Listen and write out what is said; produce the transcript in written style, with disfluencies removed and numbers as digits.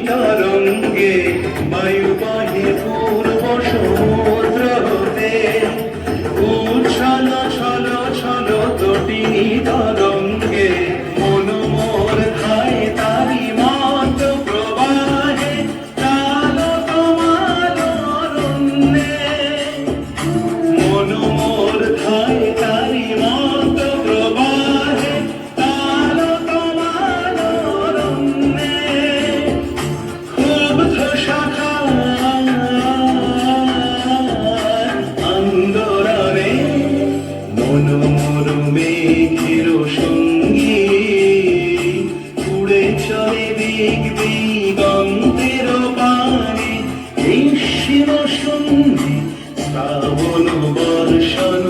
তরঙ্গে বায়ু বহে পূর্ব সমুদ্র হতে উচ্ছল ছল ছল তটিনী তরঙ্গে মন মোর ধায় তারি মত প্রবাহে কাল তোমার অরণ্যে মন মোর ধায় তারি মত প্রবাহে কাল তোমার অরণ্যে ক্ষুব্ধ শাখার আন্দোলনে মন মোর মেঘের সঙ্গী উড়ে চলে দিক দিগন্তের পানে এই শির সন্ধি শ্রাবণ বর্ষণ